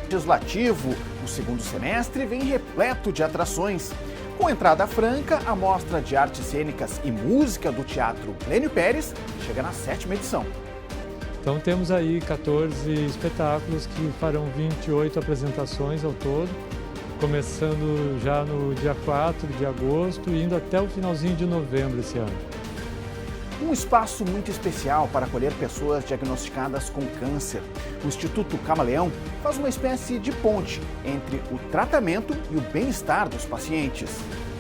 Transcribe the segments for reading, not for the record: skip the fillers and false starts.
Legislativo, o segundo semestre vem repleto de atrações. Com entrada franca, a Mostra de Artes Cênicas e Música do Teatro Glênio Pérez chega na 7ª edição. Então temos aí 14 espetáculos que farão 28 apresentações ao todo, começando já no dia 4 de agosto e indo até o finalzinho de novembro esse ano. Um espaço muito especial para acolher pessoas diagnosticadas com câncer. O Instituto Camaleão faz uma espécie de ponte entre o tratamento e o bem-estar dos pacientes.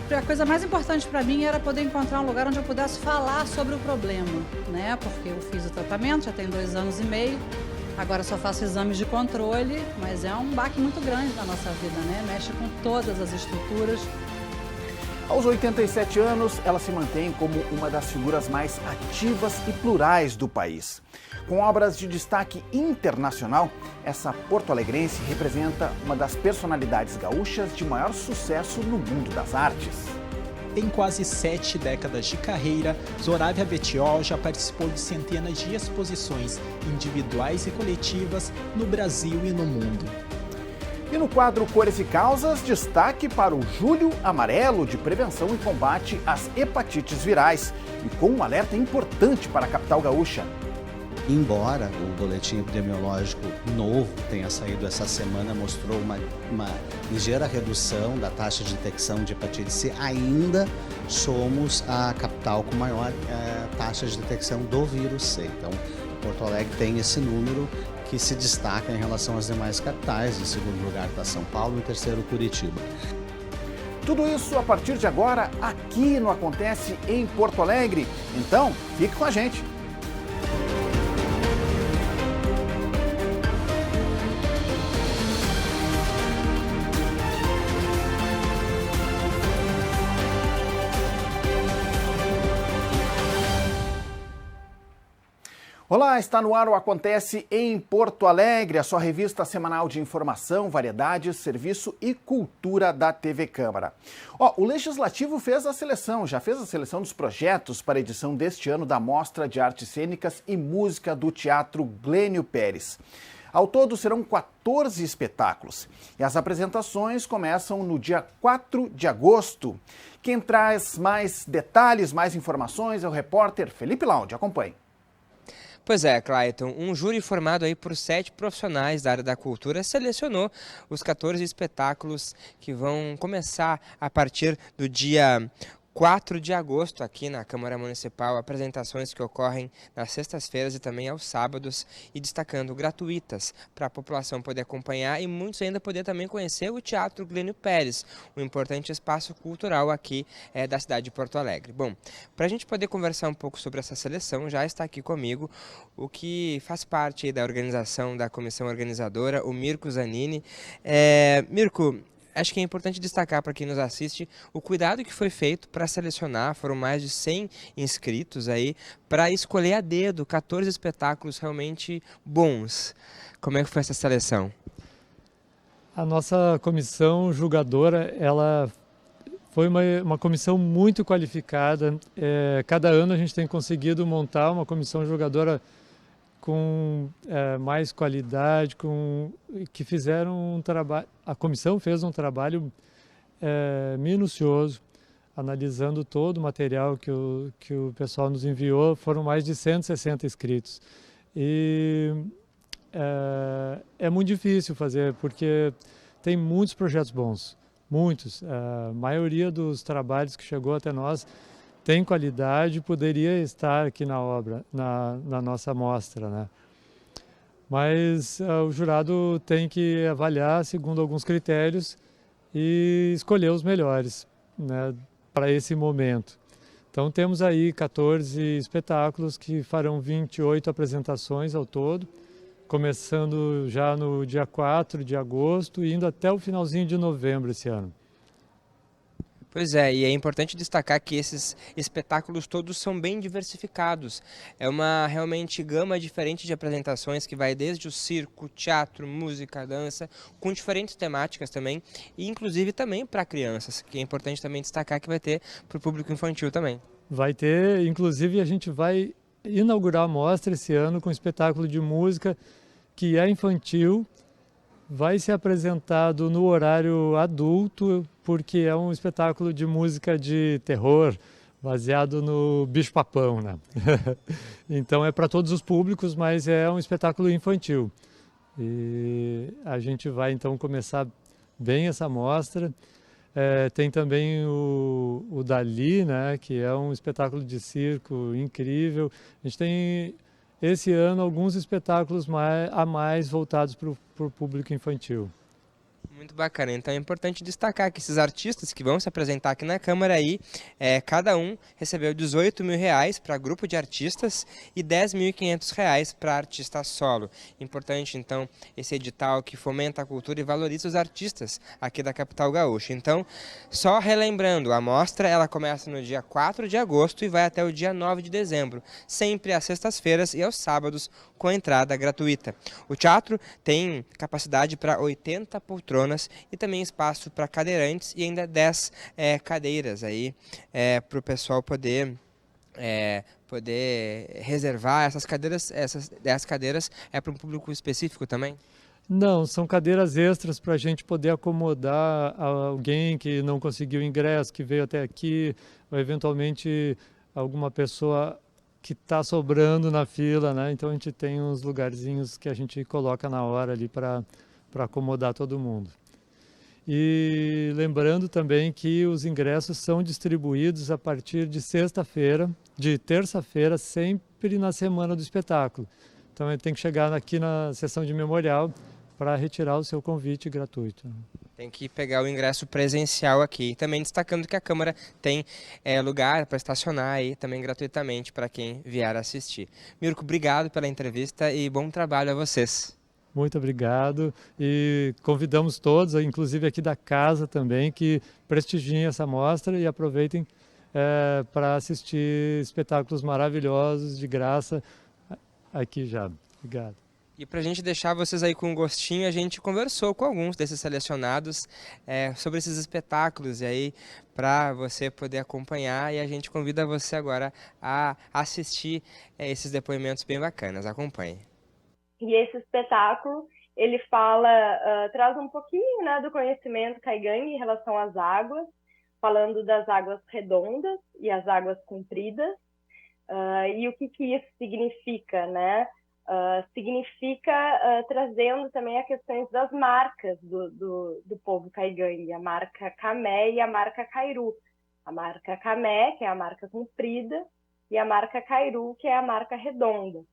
A coisa mais importante para mim era poder encontrar um lugar onde eu pudesse falar sobre o problema, né? Porque eu fiz o tratamento, já tem 2 anos e meio, agora só faço exames de controle, mas é um baque muito grande na nossa vida, né? Mexe com todas as estruturas. Aos 87 anos, ela se mantém como uma das figuras mais ativas e plurais do país. Com obras de destaque internacional, essa porto-alegrense representa uma das personalidades gaúchas de maior sucesso no mundo das artes. Em quase 7 décadas de carreira, Zorávia Bettiol já participou de centenas de exposições individuais e coletivas no Brasil e no mundo. E no quadro Cores e Causas, destaque para o Julho Amarelo de prevenção e combate às hepatites virais, e com um alerta importante para a capital gaúcha. Embora o boletim epidemiológico novo tenha saído essa semana, mostrou uma ligeira redução da taxa de detecção de hepatite C, ainda somos a capital com maior taxa de detecção do vírus C. Então, Porto Alegre tem esse número que se destaca em relação às demais capitais. Em segundo lugar está São Paulo, em terceiro Curitiba. Tudo isso a partir de agora aqui no Acontece em Porto Alegre. Então, fique com a gente. Olá, está no ar o Acontece em Porto Alegre, a sua revista semanal de informação, variedades, serviço e cultura da TV Câmara. O Legislativo já fez a seleção dos projetos para a edição deste ano da Mostra de Artes Cênicas e Música do Teatro Glênio Pérez. Ao todo serão 14 espetáculos e as apresentações começam no dia 4 de agosto. Quem traz mais detalhes, mais informações é o repórter Felipe Laude. Acompanhe. Pois é, Clayton, um júri formado aí por 7 profissionais da área da cultura selecionou os 14 espetáculos que vão começar a partir do dia 4 de agosto aqui na Câmara Municipal, apresentações que ocorrem nas sextas-feiras e também aos sábados e destacando gratuitas para a população poder acompanhar e muitos ainda poder também conhecer o Teatro Glênio Pérez, um importante espaço cultural aqui da cidade de Porto Alegre. Bom, para a gente poder conversar um pouco sobre essa seleção, já está aqui comigo o que faz parte da organização da comissão organizadora, o Mirko Zanini. Mirko, acho que é importante destacar para quem nos assiste o cuidado que foi feito para selecionar, foram mais de 100 inscritos aí, para escolher a dedo 14 espetáculos realmente bons. Como é que foi essa seleção? A nossa comissão julgadora, ela foi uma comissão muito qualificada. Cada ano a gente tem conseguido montar uma comissão julgadora com mais qualidade, que fizeram um trabalho. A comissão fez um trabalho minucioso, analisando todo o material que o pessoal nos enviou. Foram mais de 160 inscritos. E é muito difícil fazer, porque tem muitos projetos bons, muitos. A maioria dos trabalhos que chegou até nós tem qualidade, poderia estar aqui na obra, na nossa mostra, né? Mas o jurado tem que avaliar segundo alguns critérios e escolher os melhores, né, para esse momento. Então temos aí 14 espetáculos que farão 28 apresentações ao todo, começando já no dia 4 de agosto e indo até o finalzinho de novembro esse ano. Pois é, e é importante destacar que esses espetáculos todos são bem diversificados. É uma realmente gama diferente de apresentações que vai desde o circo, teatro, música, dança, com diferentes temáticas também, e inclusive também para crianças, que é importante também destacar que vai ter para o público infantil também. Vai ter, inclusive a gente vai inaugurar a mostra esse ano com um espetáculo de música que é infantil, vai ser apresentado no horário adulto, porque é um espetáculo de música de terror, baseado no Bicho-Papão, né? Então é para todos os públicos, mas é um espetáculo infantil. E a gente vai então começar bem essa mostra. Tem também o Dali, né, que é um espetáculo de circo incrível. A gente tem esse ano alguns espetáculos a mais voltados para o público infantil. Muito bacana. Então é importante destacar que esses artistas que vão se apresentar aqui na Câmara aí, cada um recebeu R$18 mil para grupo de artistas e R$10.500 para artista solo. Importante, então, esse edital que fomenta a cultura e valoriza os artistas aqui da capital gaúcha. Então, só relembrando, a mostra ela começa no dia 4 de agosto e vai até o dia 9 de dezembro, sempre às sextas-feiras e aos sábados com entrada gratuita. O teatro tem capacidade para 80 poltronas e também espaço para cadeirantes e ainda 10 cadeiras aí para o pessoal poder reservar essas cadeiras. Essas 10 cadeiras é para um público específico também? Não, são cadeiras extras para a gente poder acomodar alguém que não conseguiu ingresso, que veio até aqui, ou eventualmente alguma pessoa que está sobrando na fila, né? Então a gente tem uns lugarzinhos que a gente coloca na hora ali para acomodar todo mundo. E lembrando também que os ingressos são distribuídos a partir de terça-feira, sempre na semana do espetáculo. Então ele tem que chegar aqui na sessão de memorial para retirar o seu convite gratuito. Tem que pegar o ingresso presencial aqui. Também destacando que a Câmara tem lugar para estacionar aí também gratuitamente para quem vier assistir. Mirko, obrigado pela entrevista e bom trabalho a vocês. Muito obrigado e convidamos todos, inclusive aqui da casa também, que prestigiem essa mostra e aproveitem para assistir espetáculos maravilhosos de graça aqui já. Obrigado. E para a gente deixar vocês aí com um gostinho, a gente conversou com alguns desses selecionados sobre esses espetáculos e aí para você poder acompanhar, e a gente convida você agora a assistir esses depoimentos bem bacanas. Acompanhe. E esse espetáculo, ele traz um pouquinho, né, do conhecimento caigangue em relação às águas, falando das águas redondas e as águas compridas, e o que isso significa, né? Significa trazendo também as questões das marcas do povo caigangue, a marca Camé e a marca Cairu. A marca Camé, que é a marca comprida, e a marca Cairu, que é a marca redonda.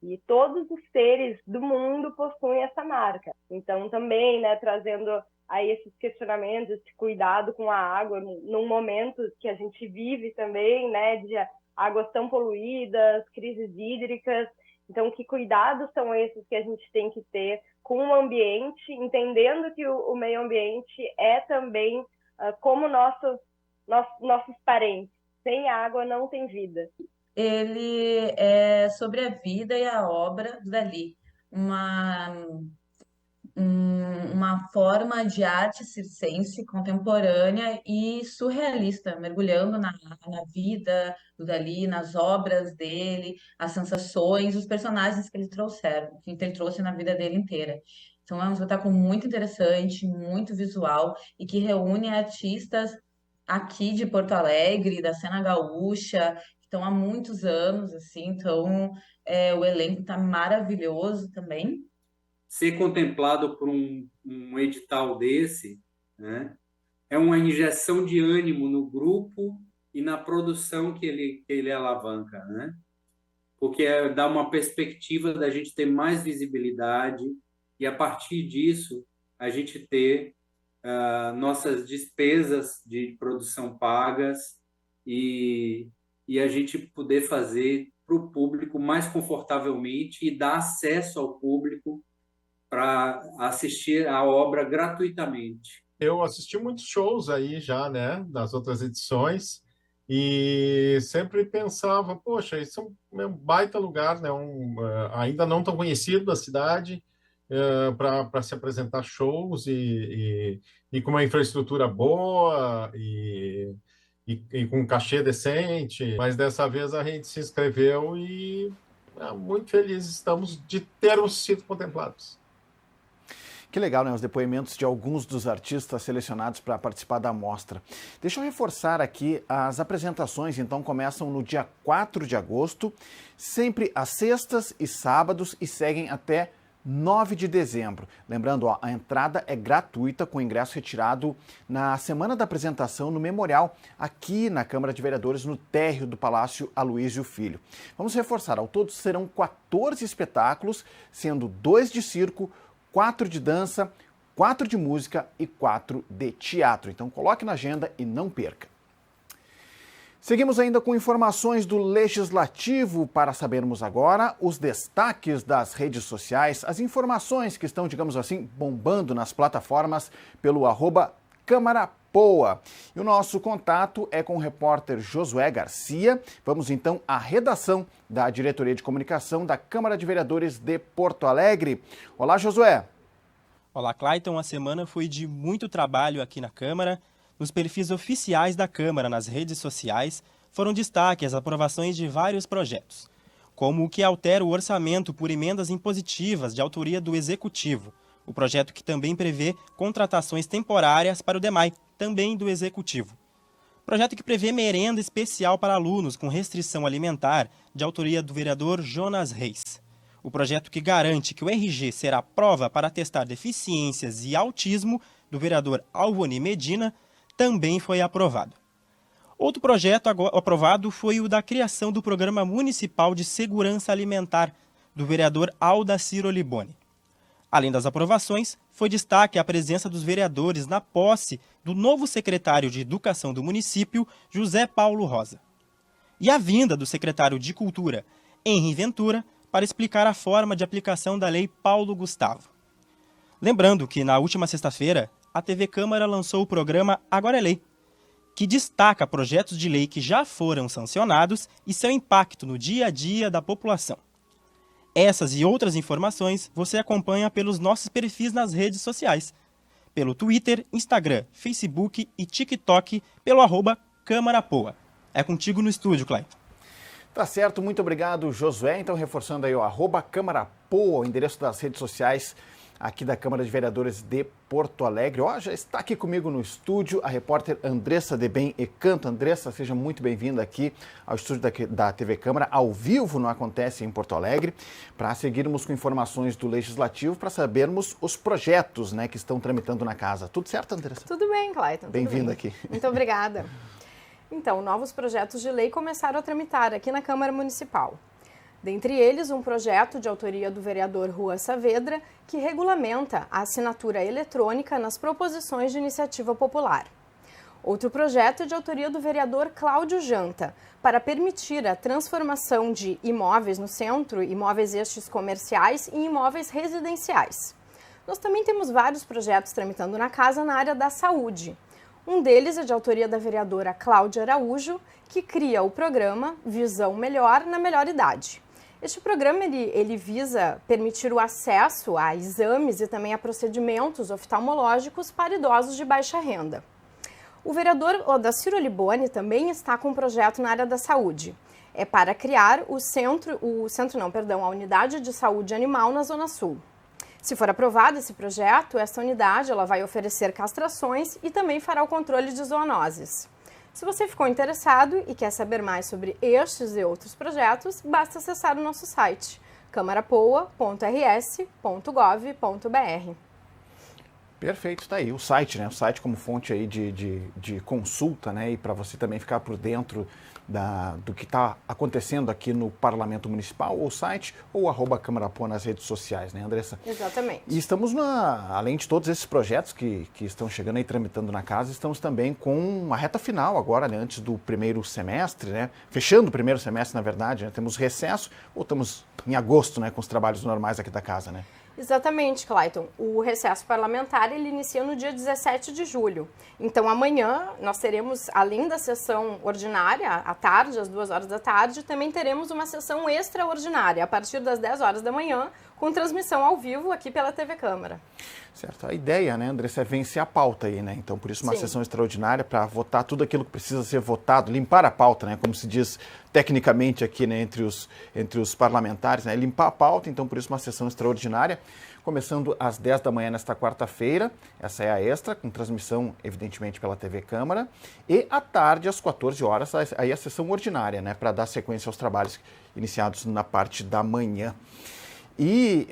E todos os seres do mundo possuem essa marca. Então, também, né, trazendo aí esses questionamentos, esse cuidado com a água, num momento que a gente vive também, né, de águas tão poluídas, crises hídricas. Então, que cuidados são esses que a gente tem que ter com o ambiente, entendendo que o meio ambiente é também como nossos parentes. Sem água não tem vida. Ele é sobre a vida e a obra do Dalí, uma forma de arte circense contemporânea e surrealista, mergulhando na vida do Dalí, nas obras dele, as sensações, os personagens que ele trouxe na vida dele inteira. Então é um espetáculo muito interessante, muito visual e que reúne artistas aqui de Porto Alegre, da cena gaúcha, que estão há muitos anos, assim, então o elenco está maravilhoso também. Ser contemplado por um edital desse, né, é uma injeção de ânimo no grupo e na produção que ele alavanca, né? Porque dá uma perspectiva da gente ter mais visibilidade e, a partir disso, a gente ter nossas despesas de produção pagas e a gente poder fazer para o público mais confortavelmente e dar acesso ao público para assistir a obra gratuitamente. Eu assisti muitos shows aí já, né, das outras edições, e sempre pensava, poxa, isso é um baita lugar, né, ainda não tão conhecido da cidade, para se apresentar shows e com uma infraestrutura boa e com um cachê decente. Mas dessa vez a gente se inscreveu e muito felizes estamos de termos sido contemplados. Que legal, né? Os depoimentos de alguns dos artistas selecionados para participar da mostra. Deixa eu reforçar aqui, as apresentações então começam no dia 4 de agosto, sempre às sextas e sábados e seguem até 9 de dezembro. Lembrando, a entrada é gratuita, com ingresso retirado na semana da apresentação no Memorial, aqui na Câmara de Vereadores, no térreo do Palácio Aloísio Filho. Vamos reforçar, ao todo serão 14 espetáculos, sendo 2 de circo, 4 de dança, 4 de música e 4 de teatro. Então coloque na agenda e não perca. Seguimos ainda com informações do Legislativo para sabermos agora os destaques das redes sociais, as informações que estão, digamos assim, bombando nas plataformas pelo @CâmaraPoa. E o nosso contato é com o repórter Josué Garcia. Vamos então à redação da Diretoria de Comunicação da Câmara de Vereadores de Porto Alegre. Olá, Josué. Olá, Clayton. A semana foi de muito trabalho aqui na Câmara. Nos perfis oficiais da Câmara, nas redes sociais, foram destaque as aprovações de vários projetos, como o que altera o orçamento por emendas impositivas de autoria do Executivo, o projeto que também prevê contratações temporárias para o DEMAI, também do Executivo. Projeto que prevê merenda especial para alunos com restrição alimentar, de autoria do vereador Jonas Reis. O projeto que garante que o RG será prova para testar deficiências e autismo, do vereador Alvoni Medina, também foi aprovado. Outro projeto aprovado foi o da criação do Programa Municipal de Segurança Alimentar, do vereador Aldacir Oliboni. Além das aprovações, foi destaque a presença dos vereadores na posse do novo secretário de Educação do município, José Paulo Rosa. E a vinda do secretário de Cultura, Henri Ventura, para explicar a forma de aplicação da Lei Paulo Gustavo. Lembrando que, na última sexta-feira, a TV Câmara lançou o programa Agora é Lei, que destaca projetos de lei que já foram sancionados e seu impacto no dia a dia da população. Essas e outras informações você acompanha pelos nossos perfis nas redes sociais, pelo Twitter, Instagram, Facebook e TikTok, pelo @CâmaraPoa. É contigo no estúdio, Clayton. Tá certo, muito obrigado, Josué. Então, reforçando aí o @CâmaraPoa, o endereço das redes sociais aqui da Câmara de Vereadores de Porto Alegre. Já está aqui comigo no estúdio a repórter Andressa de Bem e Canto. Andressa, seja muito bem-vinda aqui ao estúdio da TV Câmara, ao vivo no Acontece em Porto Alegre, para seguirmos com informações do Legislativo, para sabermos os projetos, né, que estão tramitando na casa. Tudo certo, Andressa? Tudo bem, Clayton. Bem-vinda aqui. Muito obrigada. Então, novos projetos de lei começaram a tramitar aqui na Câmara Municipal. Dentre eles, um projeto de autoria do vereador Rua Saavedra, que regulamenta a assinatura eletrônica nas proposições de iniciativa popular. Outro projeto é de autoria do vereador Cláudio Janta, para permitir a transformação de imóveis no centro, imóveis estes comerciais, em imóveis residenciais. Nós também temos vários projetos tramitando na casa na área da saúde. Um deles é de autoria da vereadora Cláudia Araújo, que cria o programa Visão Melhor na Melhor Idade. Este programa ele visa permitir o acesso a exames e também a procedimentos oftalmológicos para idosos de baixa renda. O vereador Aldacir Oliboni também está com um projeto na área da saúde. É para criar a unidade de saúde animal na Zona Sul. Se for aprovado esse projeto, essa unidade ela vai oferecer castrações e também fará o controle de zoonoses. Se você ficou interessado e quer saber mais sobre estes e outros projetos, basta acessar o nosso site, camarapoa.rs.gov.br. Perfeito, está aí o site, né? O site como fonte aí de consulta, né? E para você também ficar por dentro do que está acontecendo aqui no Parlamento Municipal, ou site, ou @CâmaraPoa nas redes sociais, né, Andressa? Exatamente. E estamos, além de todos esses projetos que estão chegando aí, tramitando na casa, estamos também com uma reta final agora, né, antes do primeiro semestre, né? Fechando o primeiro semestre, na verdade, né? Temos recesso, voltamos em agosto, né, com os trabalhos normais aqui da casa, né? Exatamente, Clayton. O recesso parlamentar ele inicia no dia 17 de julho. Então, amanhã nós teremos, além da sessão ordinária, à tarde, às 2 horas da tarde, também teremos uma sessão extraordinária. A partir das 10 horas da manhã, com transmissão ao vivo aqui pela TV Câmara. Certo. A ideia, né, Andressa, é vencer a pauta aí, né? Então, por isso, uma sessão extraordinária para votar tudo aquilo que precisa ser votado, limpar a pauta, né? Como se diz tecnicamente aqui, né, entre os parlamentares, né? Limpar a pauta, então, por isso, uma sessão extraordinária, começando às 10 da manhã nesta quarta-feira. Essa é a extra, com transmissão, evidentemente, pela TV Câmara. E à tarde, às 14 horas, aí a sessão ordinária, né? Para dar sequência aos trabalhos iniciados na parte da manhã. E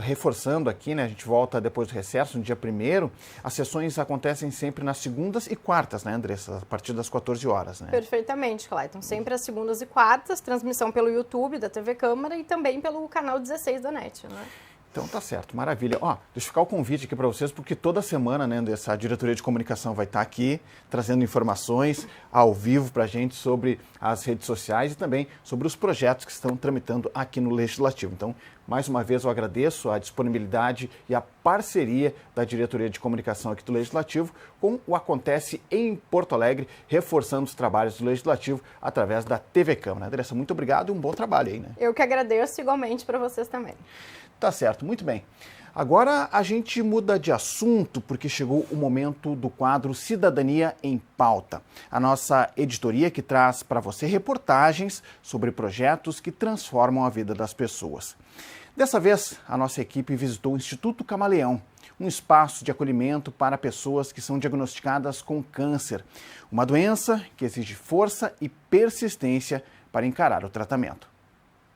reforçando aqui, né, a gente volta depois do recesso, no dia 1º, as sessões acontecem sempre nas segundas e quartas, né, Andressa? A partir das 14 horas, né? Perfeitamente, Clayton. Sempre às segundas e quartas, transmissão pelo YouTube da TV Câmara e também pelo canal 16 da NET, né? Então tá certo, maravilha. Ó, deixa eu ficar o convite aqui para vocês, porque toda semana, né, a diretoria de comunicação vai estar aqui trazendo informações ao vivo para a gente sobre as redes sociais e também sobre os projetos que estão tramitando aqui no Legislativo. Então, mais uma vez eu agradeço a disponibilidade e a parceria da diretoria de comunicação aqui do Legislativo com o Acontece em Porto Alegre, reforçando os trabalhos do Legislativo através da TV Câmara. Andressa, muito obrigado e um bom trabalho aí, né? Eu que agradeço igualmente para vocês também. Tá certo, muito bem. Agora a gente muda de assunto porque chegou o momento do quadro Cidadania em Pauta. A nossa editoria que traz para você reportagens sobre projetos que transformam a vida das pessoas. Dessa vez, a nossa equipe visitou o Instituto Camaleão, um espaço de acolhimento para pessoas que são diagnosticadas com câncer, uma doença que exige força e persistência para encarar o tratamento.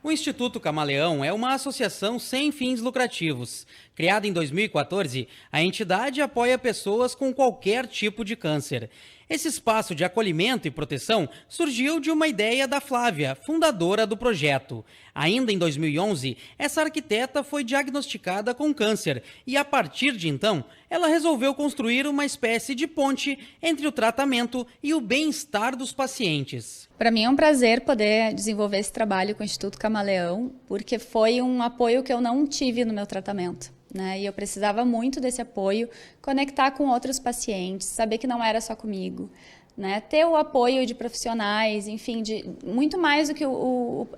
O Instituto Camaleão é uma associação sem fins lucrativos. Criada em 2014, a entidade apoia pessoas com qualquer tipo de câncer. Esse espaço de acolhimento e proteção surgiu de uma ideia da Flávia, fundadora do projeto. Ainda em 2011, essa arquiteta foi diagnosticada com câncer e, a partir de então, ela resolveu construir uma espécie de ponte entre o tratamento e o bem-estar dos pacientes. Para mim é um prazer poder desenvolver esse trabalho com o Instituto Camaleão, porque foi um apoio que eu não tive no meu tratamento, né? E eu precisava muito desse apoio, conectar com outros pacientes, saber que não era só comigo, né? Ter o apoio de profissionais, enfim, de muito mais do que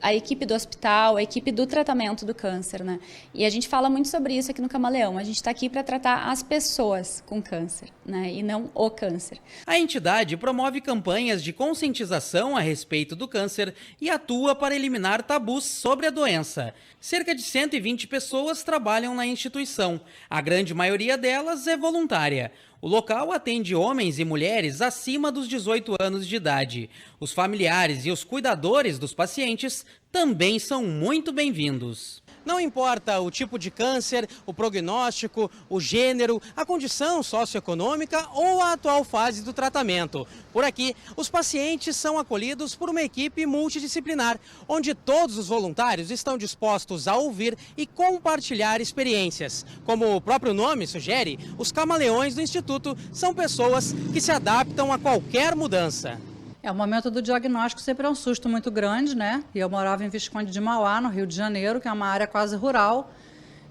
a equipe do hospital, a equipe do tratamento do câncer, né? E a gente fala muito sobre isso aqui no Camaleão. A gente está aqui para tratar as pessoas com câncer, né? E não o câncer. A entidade promove campanhas de conscientização a respeito do câncer e atua para eliminar tabus sobre a doença. Cerca de 120 pessoas trabalham na instituição. A grande maioria delas é voluntária. O local atende homens e mulheres acima dos 18 anos de idade. Os familiares e os cuidadores dos pacientes também são muito bem-vindos. Não importa o tipo de câncer, o prognóstico, o gênero, a condição socioeconômica ou a atual fase do tratamento. Por aqui, os pacientes são acolhidos por uma equipe multidisciplinar, onde todos os voluntários estão dispostos a ouvir e compartilhar experiências. Como o próprio nome sugere, os camaleões do Instituto são pessoas que se adaptam a qualquer mudança. O momento do diagnóstico sempre é um susto muito grande, né? E eu morava em Visconde de Mauá, no Rio de Janeiro, que é uma área quase rural.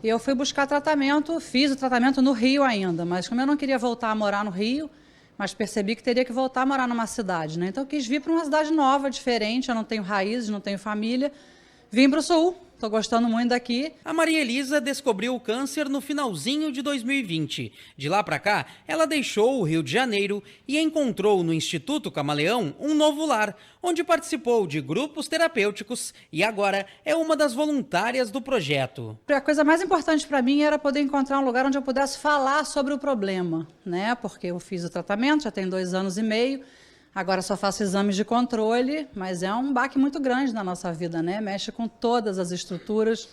E eu fui buscar tratamento, fiz o tratamento no Rio ainda, mas como eu não queria voltar a morar no Rio, mas percebi que teria que voltar a morar numa cidade, né? Então eu quis vir para uma cidade nova, diferente, eu não tenho raízes, não tenho família. Vim para o Sul. Estou gostando muito daqui. A Maria Elisa descobriu o câncer no finalzinho de 2020. De lá para cá, ela deixou o Rio de Janeiro e encontrou no Instituto Camaleão um novo lar, onde participou de grupos terapêuticos e agora é uma das voluntárias do projeto. A coisa mais importante para mim era poder encontrar um lugar onde eu pudesse falar sobre o problema, né? Porque eu fiz o tratamento, já tem 2 anos e meio. Agora só faço exames de controle, mas é um baque muito grande na nossa vida, né? Mexe com todas as estruturas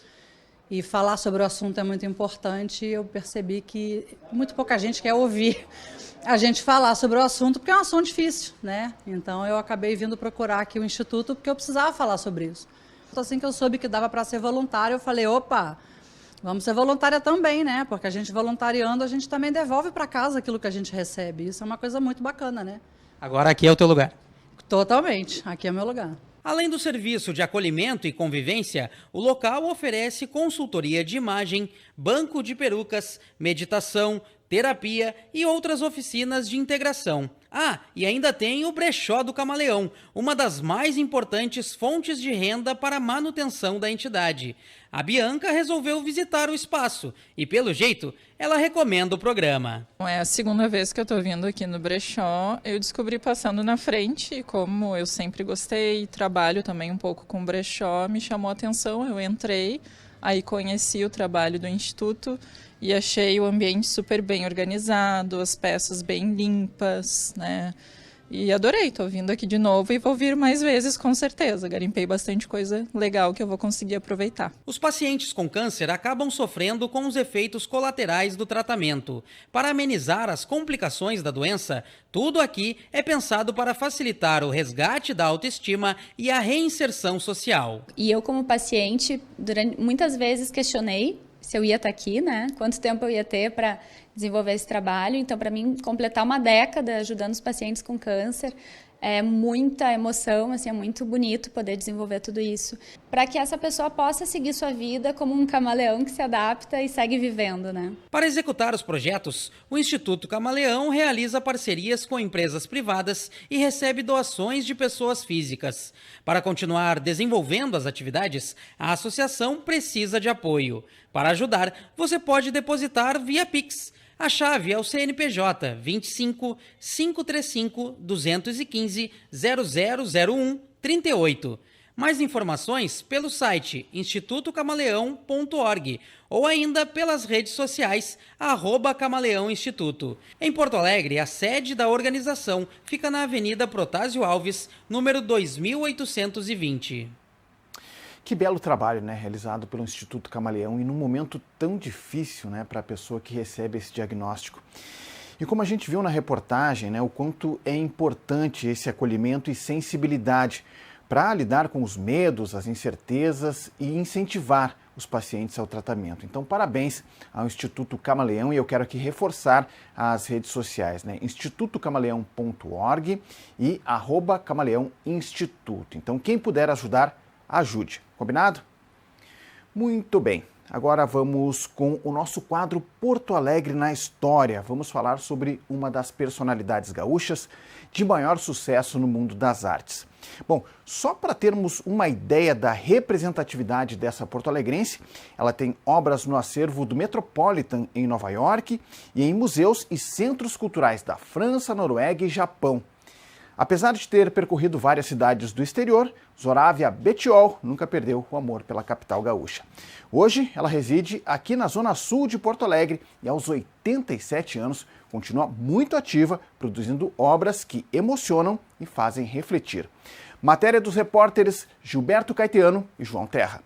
e falar sobre o assunto é muito importante. Eu percebi que muito pouca gente quer ouvir a gente falar sobre o assunto, porque é um assunto difícil, né? Então eu acabei vindo procurar aqui o Instituto porque eu precisava falar sobre isso. Então, assim que eu soube que dava para ser voluntária, eu falei, opa, vamos ser voluntária também, né? Porque a gente voluntariando, a gente também devolve para casa aquilo que a gente recebe. Isso é uma coisa muito bacana, né? Agora aqui é o teu lugar. Totalmente, aqui é o meu lugar. Além do serviço de acolhimento e convivência, o local oferece consultoria de imagem, banco de perucas, meditação, terapia e outras oficinas de integração. Ah, e ainda tem o Brechó do Camaleão, uma das mais importantes fontes de renda para a manutenção da entidade. A Bianca resolveu visitar o espaço e, pelo jeito, ela recomenda o programa. É a segunda vez que eu estou vindo aqui no Brechó. Eu descobri passando na frente, como eu sempre gostei, trabalho também um pouco com brechó, me chamou a atenção, eu entrei, aí conheci o trabalho do Instituto e achei o ambiente super bem organizado, as peças bem limpas, né? E adorei, estou vindo aqui de novo e vou vir mais vezes com certeza. Garimpei bastante coisa legal que eu vou conseguir aproveitar. Os pacientes com câncer acabam sofrendo com os efeitos colaterais do tratamento. Para amenizar as complicações da doença, tudo aqui é pensado para facilitar o resgate da autoestima e a reinserção social. E eu, como paciente, muitas vezes questionei se eu ia estar aqui, né? Quanto tempo eu ia ter para desenvolver esse trabalho. Então, para mim, completar uma década ajudando os pacientes com câncer é muita emoção, assim, é muito bonito poder desenvolver tudo isso, para que essa pessoa possa seguir sua vida como um camaleão que se adapta e segue vivendo, né? Para executar os projetos, o Instituto Camaleão realiza parcerias com empresas privadas e recebe doações de pessoas físicas. Para continuar desenvolvendo as atividades, a associação precisa de apoio. Para ajudar, você pode depositar via Pix. A chave é o CNPJ 25 535 215 0001 38. Mais informações pelo site institutocamaleão.org ou ainda pelas redes sociais @camaleãoinstituto. Em Porto Alegre, a sede da organização fica na Avenida Protásio Alves, número 2820. Que belo trabalho, né, realizado pelo Instituto Camaleão e num momento tão difícil, né, para a pessoa que recebe esse diagnóstico. E como a gente viu na reportagem, né, o quanto é importante esse acolhimento e sensibilidade para lidar com os medos, as incertezas e incentivar os pacientes ao tratamento. Então, parabéns ao Instituto Camaleão e eu quero aqui reforçar as redes sociais, né, institutocamaleão.org e @camaleãoinstituto. Então, quem puder ajudar, ajude. Combinado? Muito bem. Agora vamos com o nosso quadro Porto Alegre na História. Vamos falar sobre uma das personalidades gaúchas de maior sucesso no mundo das artes. Bom, só para termos uma ideia da representatividade dessa porto-alegrense, ela tem obras no acervo do Metropolitan em Nova York e em museus e centros culturais da França, Noruega e Japão. Apesar de ter percorrido várias cidades do exterior, Zorávia Bettiol nunca perdeu o amor pela capital gaúcha. Hoje, ela reside aqui na zona sul de Porto Alegre e aos 87 anos continua muito ativa, produzindo obras que emocionam e fazem refletir. Matéria dos repórteres Gilberto Caetano e João Terra.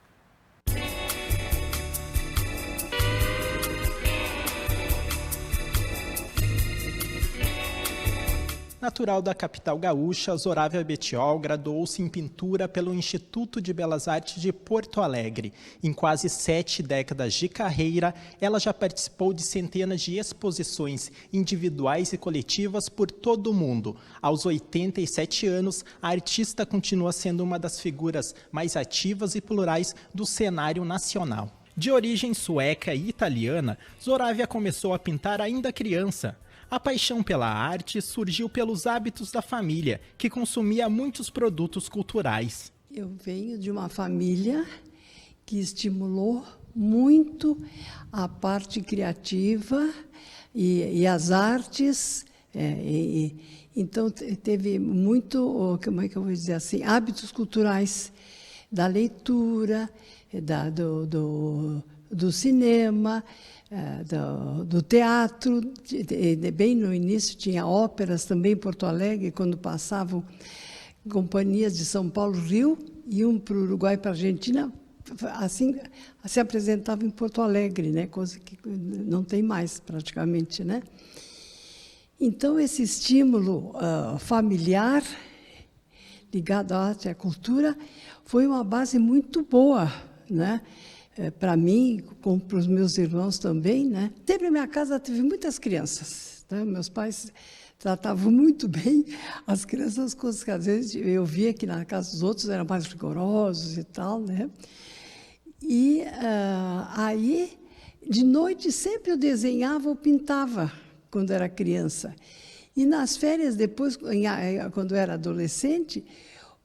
Natural da capital gaúcha, Zorávia Bettiol graduou-se em pintura pelo Instituto de Belas Artes de Porto Alegre. Em quase 7 décadas de carreira, ela já participou de centenas de exposições individuais e coletivas por todo o mundo. Aos 87 anos, a artista continua sendo uma das figuras mais ativas e plurais do cenário nacional. De origem sueca e italiana, Zorávia começou a pintar ainda criança. A paixão pela arte surgiu pelos hábitos da família, que consumia muitos produtos culturais. Eu venho de uma família que estimulou muito a parte criativa e as artes. Então, teve muito, como é que eu vou dizer assim, hábitos culturais da leitura, do cinema, do teatro. Bem no início tinha óperas também em Porto Alegre, quando passavam companhias de São Paulo, Rio, iam para o Uruguai, para a Argentina, assim se apresentavam em Porto Alegre, né? Coisa que não tem mais praticamente, né? Então, esse estímulo familiar ligado à arte e à cultura foi uma base muito boa, né? Para mim, como para os meus irmãos também, né? Sempre a minha casa teve muitas crianças, né? Meus pais tratavam muito bem as crianças, coisas que às vezes eu via que na casa dos outros eram mais rigorosos e tal, né? E aí, De noite sempre eu desenhava ou pintava quando era criança. E nas férias, depois, quando eu era adolescente,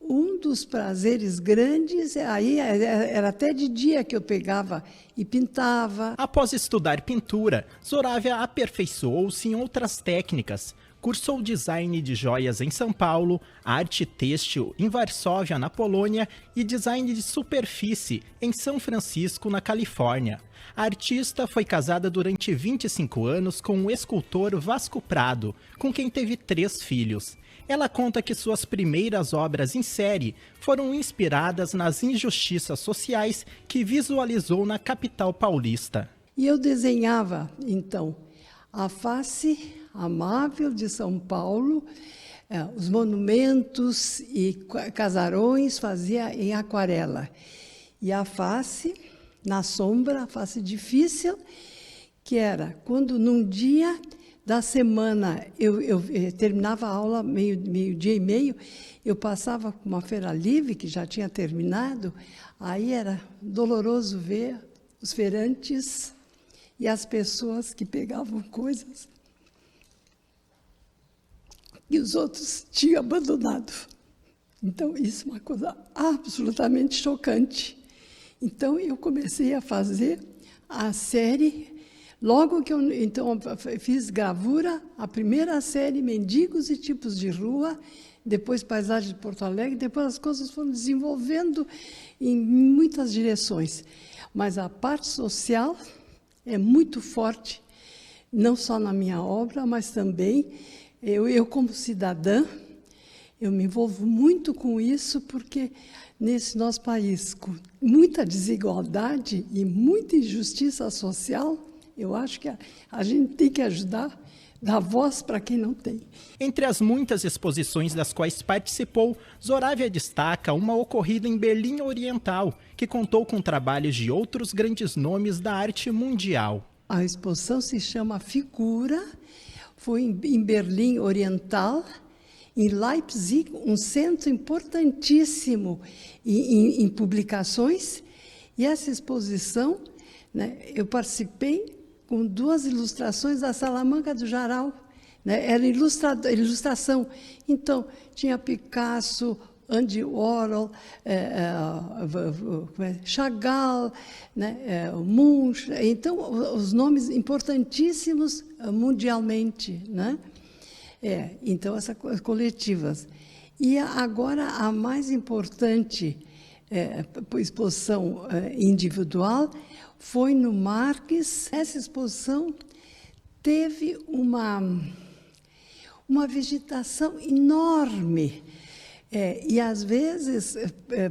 um dos prazeres grandes, aí era até de dia que eu pegava e pintava. Após estudar pintura, Zorávia aperfeiçoou-se em outras técnicas. Cursou design de joias em São Paulo, arte têxtil em Varsóvia, na Polônia, e design de superfície em São Francisco, na Califórnia. A artista foi casada durante 25 anos com o escultor Vasco Prado, com quem teve 3 filhos. Ela conta que suas primeiras obras em série foram inspiradas nas injustiças sociais que visualizou na capital paulista. E eu desenhava, então, a face amável de São Paulo, os monumentos e casarões fazia em aquarela. E a face, na sombra, a face difícil, que era quando num dia da semana eu terminava a aula meio-dia e meio, eu passava com uma feira livre, que já tinha terminado, aí era doloroso ver os feirantes e as pessoas que pegavam coisas que os outros tinham abandonado. Então, isso é uma coisa absolutamente chocante. Então, eu comecei a fazer a série. Logo que eu fiz gravura, a primeira série, Mendigos e Tipos de Rua, depois Paisagem de Porto Alegre, depois as coisas foram desenvolvendo em muitas direções. Mas a parte social é muito forte, não só na minha obra, mas também eu como cidadã, eu me envolvo muito com isso, porque nesse nosso país, com muita desigualdade e muita injustiça social, eu acho que a gente tem que ajudar, dar voz para quem não tem. Entre as muitas exposições das quais participou, Zorávia destaca uma ocorrida em Berlim Oriental, que contou com trabalhos de outros grandes nomes da arte mundial. A exposição se chama Figura, foi em Berlim Oriental, em Leipzig, um centro importantíssimo em publicações, e essa exposição, né, eu participei com 2 ilustrações da Salamanca do Jarral, né, era ilustração. Então, tinha Picasso, Andy Warhol, Chagall, né, Munch, então os nomes importantíssimos mundialmente, né? Então essas coletivas. E agora a mais importante exposição individual foi no Marques. Essa exposição teve uma vegetação enorme. E, às vezes,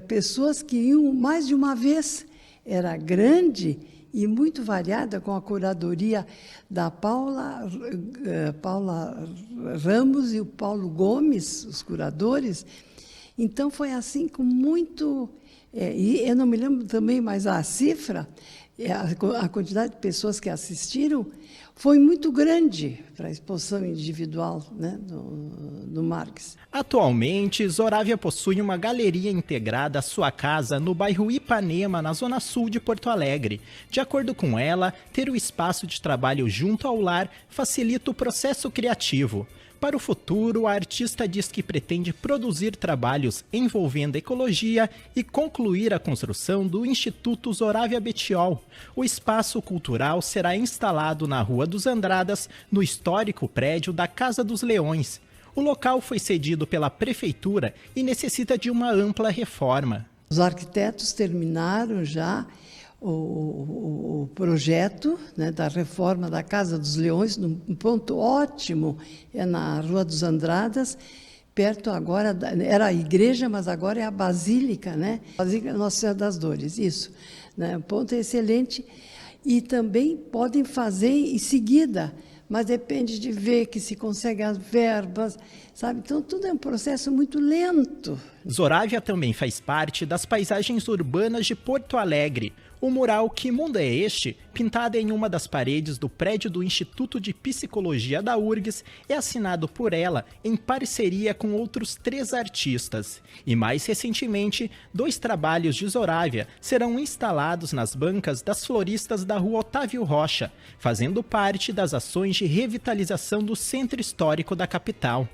pessoas que iam mais de uma vez. Era grande e muito variada, com a curadoria da Paula Ramos e o Paulo Gomes, os curadores. Então, foi assim com muito... e eu não me lembro também, mas a cifra, a quantidade de pessoas que assistiram, foi muito grande para a exposição individual, né, do Marques. Atualmente, Zorávia possui uma galeria integrada à sua casa no bairro Ipanema, na zona sul de Porto Alegre. De acordo com ela, ter o espaço de trabalho junto ao lar facilita o processo criativo. Para o futuro, a artista diz que pretende produzir trabalhos envolvendo ecologia e concluir a construção do Instituto Zorávia Bettiol. O espaço cultural será instalado na Rua dos Andradas, no histórico prédio da Casa dos Leões. O local foi cedido pela prefeitura e necessita de uma ampla reforma. Os arquitetos terminaram já o projeto, né, da reforma da Casa dos Leões, num ponto ótimo, na Rua dos Andradas, perto agora, era a igreja, mas agora é a Basílica, né? Basílica Nossa Senhora das Dores, isso. Né? Um ponto excelente. E também podem fazer em seguida, mas depende de ver que se consegue as verbas, sabe? Então, tudo é um processo muito lento. Zorávia também faz parte das paisagens urbanas de Porto Alegre. O mural Que Mundo é Este, pintado em uma das paredes do prédio do Instituto de Psicologia da URGS, é assinado por ela em parceria com outros 3 artistas. E mais recentemente, 2 trabalhos de Zorávia serão instalados nas bancas das floristas da Rua Otávio Rocha, fazendo parte das ações de revitalização do centro histórico da capital.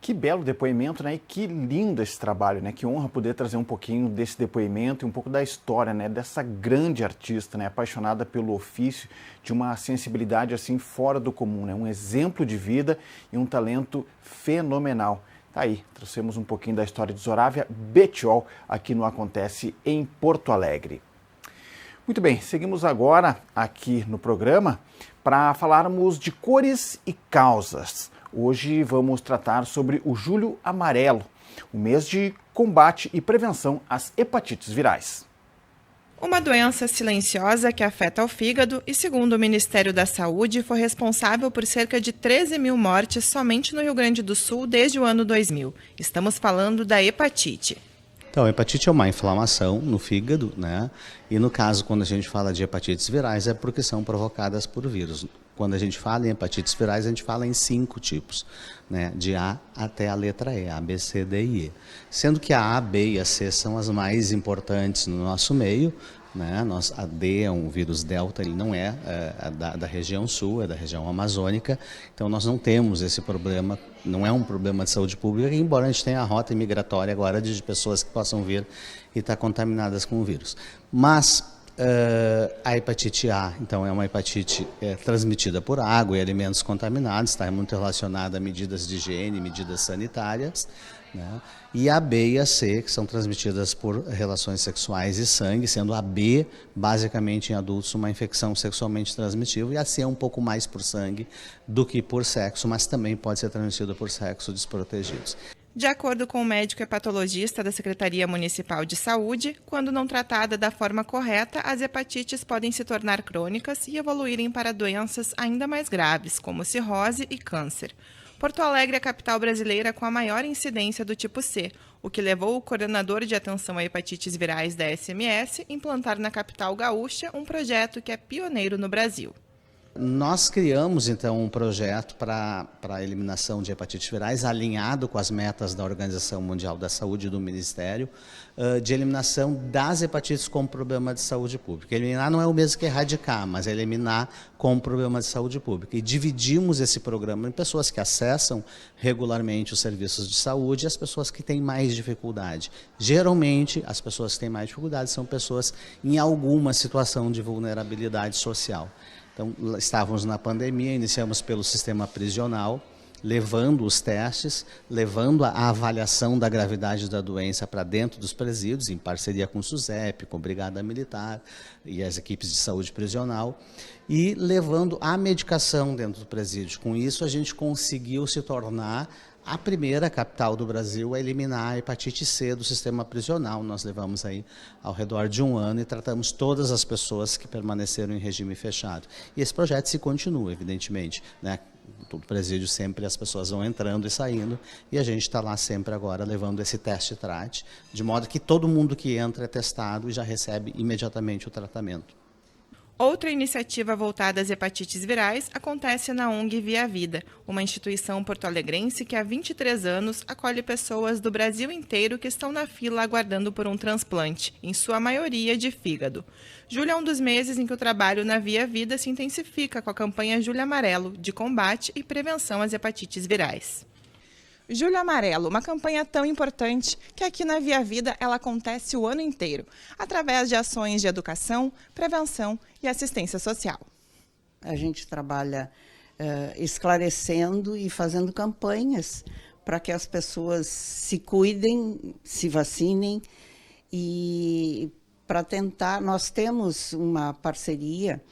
Que belo depoimento, né? E que lindo esse trabalho, né? Que honra poder trazer um pouquinho desse depoimento e um pouco da história, né? Dessa grande artista, né? Apaixonada pelo ofício, de uma sensibilidade assim fora do comum, né? Um exemplo de vida e um talento fenomenal. Tá aí, trouxemos um pouquinho da história de Zorávia Bettiol aqui no Acontece em Porto Alegre. Muito bem, seguimos agora aqui no programa para falarmos de cores e causas. Hoje vamos tratar sobre o Julho Amarelo, o mês de combate e prevenção às hepatites virais. Uma doença silenciosa que afeta o fígado e, segundo o Ministério da Saúde, foi responsável por cerca de 13 mil mortes somente no Rio Grande do Sul desde o ano 2000. Estamos falando da hepatite. Então, a hepatite é uma inflamação no fígado, né? E no caso, quando a gente fala de hepatites virais, é porque são provocadas por vírus. Quando a gente fala em hepatites virais, a gente fala em 5 tipos, né? De A até a letra E, A, B, C, D e E. Sendo que a B e a C são as mais importantes no nosso meio, né? A D é um vírus delta, ele não é da região sul, é da região amazônica, então nós não temos esse problema, não é um problema de saúde pública, embora a gente tenha a rota migratória agora de pessoas que possam vir e estar contaminadas com o vírus. Mas a hepatite A, então, é uma hepatite transmitida por água e alimentos contaminados, está muito relacionada a medidas de higiene, medidas sanitárias, né? E a B e a C, que são transmitidas por relações sexuais e sangue, sendo a B, basicamente em adultos, uma infecção sexualmente transmissível, e a C é um pouco mais por sangue do que por sexo, mas também pode ser transmitida por sexo desprotegidos. De acordo com o médico hepatologista da Secretaria Municipal de Saúde, quando não tratada da forma correta, as hepatites podem se tornar crônicas e evoluírem para doenças ainda mais graves, como cirrose e câncer. Porto Alegre é a capital brasileira com a maior incidência do tipo C, o que levou o coordenador de atenção a hepatites virais da SMS a implantar na capital gaúcha um projeto que é pioneiro no Brasil. Nós criamos, então, um projeto para a eliminação de hepatites virais, alinhado com as metas da Organização Mundial da Saúde e do Ministério, de eliminação das hepatites como problema de saúde pública. Eliminar não é o mesmo que erradicar, mas é eliminar como problema de saúde pública. E dividimos esse programa em pessoas que acessam regularmente os serviços de saúde e as pessoas que têm mais dificuldade. Geralmente, as pessoas que têm mais dificuldade são pessoas em alguma situação de vulnerabilidade social. Então, estávamos na pandemia, iniciamos pelo sistema prisional, levando os testes, levando a avaliação da gravidade da doença para dentro dos presídios, em parceria com o SUSEP, com a Brigada Militar e as equipes de saúde prisional, e levando a medicação dentro do presídio. Com isso, a gente conseguiu se tornar a primeira capital do Brasil a eliminar a hepatite C do sistema prisional. Nós levamos aí ao redor de 1 ano e tratamos todas as pessoas que permaneceram em regime fechado. E esse projeto se continua, evidentemente, né? Todo presídio sempre as pessoas vão entrando e saindo e a gente está lá sempre agora levando esse teste-trate, de modo que todo mundo que entra é testado e já recebe imediatamente o tratamento. Outra iniciativa voltada às hepatites virais acontece na ONG Via Vida, uma instituição porto-alegrense que há 23 anos acolhe pessoas do Brasil inteiro que estão na fila aguardando por um transplante, em sua maioria de fígado. Julho é um dos meses em que o trabalho na Via Vida se intensifica com a campanha Julho Amarelo, de combate e prevenção às hepatites virais. Julho Amarelo, uma campanha tão importante que aqui na Via Vida ela acontece o ano inteiro, através de ações de educação, prevenção e assistência social. A gente trabalha esclarecendo e fazendo campanhas para que as pessoas se cuidem, se vacinem e para tentar, nós temos uma parceria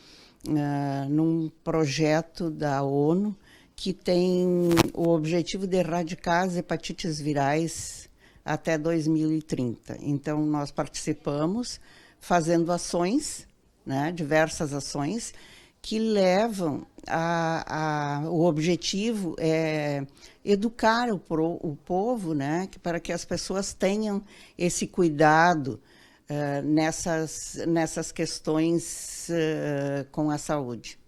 num projeto da ONU que tem o objetivo de erradicar as hepatites virais até 2030. Então, nós participamos fazendo ações, né, diversas ações, que levam o objetivo é educar o povo, né, para que as pessoas tenham esse cuidado nessas questões com a saúde.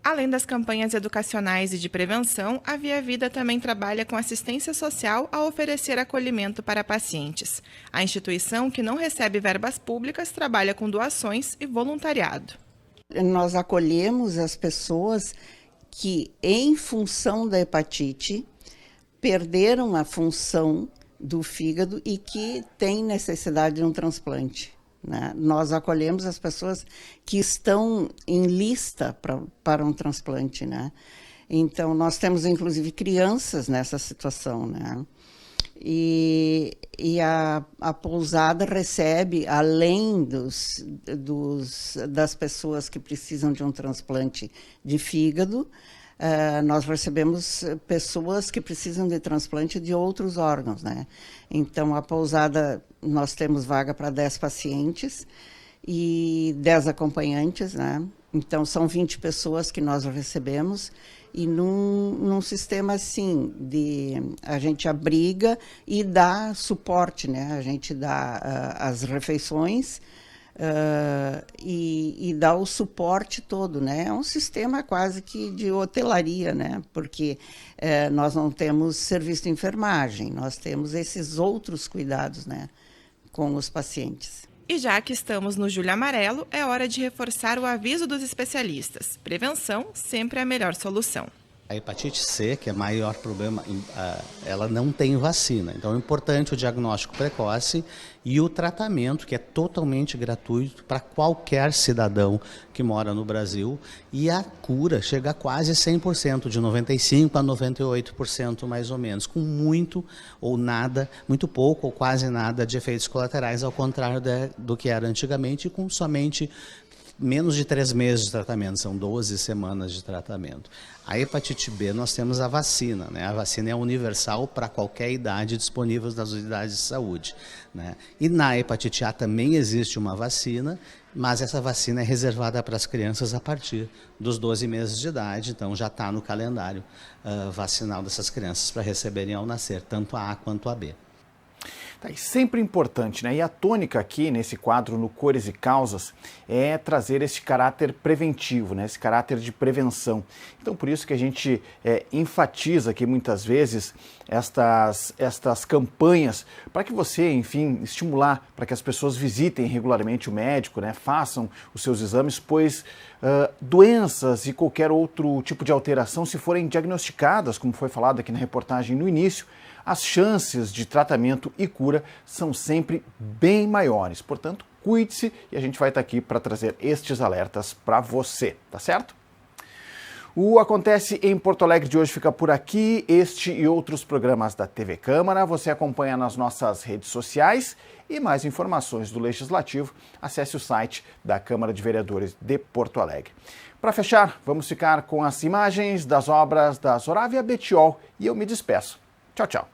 Além das campanhas educacionais e de prevenção, a Via Vida também trabalha com assistência social a oferecer acolhimento para pacientes. A instituição, que não recebe verbas públicas, trabalha com doações e voluntariado. Nós acolhemos as pessoas que, em função da hepatite, perderam a função do fígado e que têm necessidade de um transplante, né? Nós acolhemos as pessoas que estão em lista para um transplante, né? Então, nós temos, inclusive, crianças nessa situação, né? E a pousada recebe, além das pessoas que precisam de um transplante de fígado, nós recebemos pessoas que precisam de transplante de outros órgãos, né? Então, a pousada, nós temos vaga para 10 pacientes e 10 acompanhantes, né? Então, são 20 pessoas que nós recebemos e num sistema assim, a gente abriga e dá suporte, né? A gente dá as refeições, e dá o suporte todo, né? É um sistema quase que de hotelaria, né? Porque nós não temos serviço de enfermagem, nós temos esses outros cuidados, né, com os pacientes. E já que estamos no Julho Amarelo, é hora de reforçar o aviso dos especialistas. Prevenção sempre é a melhor solução. A hepatite C, que é o maior problema, ela não tem vacina. Então é importante o diagnóstico precoce e o tratamento, que é totalmente gratuito para qualquer cidadão que mora no Brasil. E a cura chega a quase 100%, de 95% a 98% mais ou menos, com muito ou nada, muito pouco ou quase nada de efeitos colaterais, ao contrário do que era antigamente, com somente menos de 3 meses de tratamento, são 12 semanas de tratamento. A hepatite B, nós temos a vacina, né? A vacina é universal para qualquer idade disponível nas unidades de saúde, né? E na hepatite A também existe uma vacina, mas essa vacina é reservada para as crianças a partir dos 12 meses de idade, então já está no calendário vacinal dessas crianças para receberem ao nascer, tanto a A quanto a B. Tá, e sempre importante, né? E a tônica aqui nesse quadro no Cores e Causas é trazer esse caráter preventivo, né? Esse caráter de prevenção. Então por isso que a gente enfatiza aqui muitas vezes estas campanhas para que você, enfim, estimular para que as pessoas visitem regularmente o médico, né? Façam os seus exames, pois doenças e qualquer outro tipo de alteração, se forem diagnosticadas, como foi falado aqui na reportagem no início, as chances de tratamento e cura são sempre bem maiores. Portanto, cuide-se e a gente vai estar aqui para trazer estes alertas para você, tá certo? O Acontece em Porto Alegre de hoje fica por aqui. Este e outros programas da TV Câmara você acompanha nas nossas redes sociais e mais informações do Legislativo, acesse o site da Câmara de Vereadores de Porto Alegre. Para fechar, vamos ficar com as imagens das obras da Zoravia Betiol e eu me despeço. Tchau, tchau.